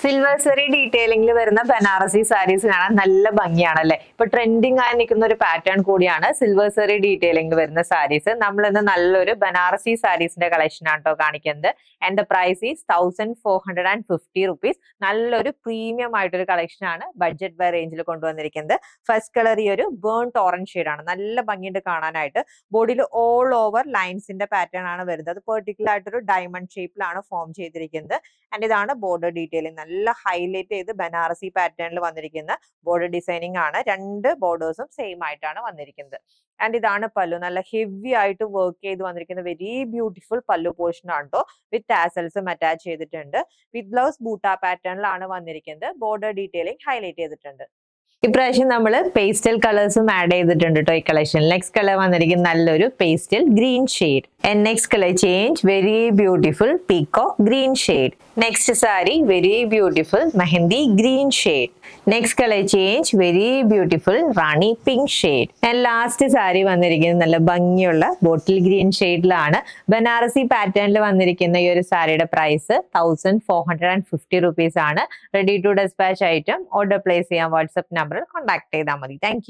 Silver സെറി ഡീറ്റെയിലിംഗിൽ വരുന്ന ബനാറസി സാരീസ് കാണാൻ നല്ല ഭംഗിയാണല്ലേ. ഇപ്പൊ ട്രെൻഡിങ് ആയി നിൽക്കുന്ന ഒരു പാറ്റേൺ കൂടിയാണ് സിൽവർ സെറി ഡീറ്റെയിലിംഗിൽ വരുന്ന സാരീസ്. നമ്മൾ ഇന്ന് നല്ലൊരു ബനാറസി സാരീസിന്റെ കളക്ഷൻ ആണ് കേട്ടോ കാണിക്കുന്നത്. And the price is 1450 rupees. നല്ലൊരു പ്രീമിയം ആയിട്ടൊരു കളക്ഷൻ ആണ് ബഡ്ജറ്റ് ബൈ റേഞ്ചിൽ കൊണ്ടുവന്നിരിക്കുന്നത്. ഫസ്റ്റ് കളർ ഈ ഒരു ബേൺഡ് ഓറഞ്ച് ഷെയ്ഡ് ആണ്. നല്ല ഭംഗിയുണ്ട് കാണാനായിട്ട്. ബോഡിയിൽ ഓൾ ഓവർ ലൈൻസിന്റെ പാറ്റേൺ ആണ് വരുന്നത്. പെർട്ടിക്കുലർ ആയിട്ടൊരു ഡയമണ്ട് ഷേപ്പിലാണ് ഫോം ചെയ്തിരിക്കുന്നത്. ആൻഡ് ഇതാണ് ബോർഡർ ഡീറ്റെയിലിംഗ്. നല്ല ഹൈലൈറ്റ് ചെയ്ത് ബനാറസി പാറ്റേണിൽ വന്നിരിക്കുന്ന ബോർഡർ ഡിസൈനിങ് ആണ്. രണ്ട് ബോർഡേഴ്സും സെയിം ആയിട്ടാണ് വന്നിരിക്കുന്നത്. ആൻഡ് ഇതാണ് പല്ലു. നല്ല ഹെവി ആയിട്ട് വർക്ക് ചെയ്ത് വന്നിരിക്കുന്ന വെരി ബ്യൂട്ടിഫുൾ പല്ലു പോർഷൻ ആണ് കേട്ടോ. വിത്ത് ടാസൽസും അറ്റാച്ച് ചെയ്തിട്ടുണ്ട്. വിത്ത് ബ്ലൗസ് ബൂട്ട പാറ്റേണിലാണ് വന്നിരിക്കുന്നത്. ബോർഡർ ഡീറ്റെയിലിംഗ് ഹൈലൈറ്റ് ചെയ്തിട്ടുണ്ട്. ഇപ്രാവശ്യം നമ്മൾ പേസ്റ്റൽ കളേഴ്സും ആഡ് ചെയ്തിട്ടുണ്ട് കേട്ടോ ഈ കളക്ഷൻ. നെക്സ്റ്റ് കളർ വന്നിരിക്കുന്നത് നല്ലൊരു pastel green shade. And next colour change very beautiful peacock green shade. Next sari very beautiful mehndi green shade. Next colour change very beautiful Rani pink shade. And last sari വന്നിരിക്കുന്നത് നല്ല ഭംഗിയുള്ള bottle green ഷെയ്ഡിലാണ്. ബനാറസി പാറ്റേണിൽ വന്നിരിക്കുന്ന ഈ ഒരു സാരിയുടെ പ്രൈസ് 1450 റുപ്പീസ് ആണ്. Ready to dispatch item order place ചെയ്യാൻ വാട്സ്ആപ്പ് നമ്പറിൽ കോൺടാക്ട് ചെയ്താൽ മതി. താങ്ക്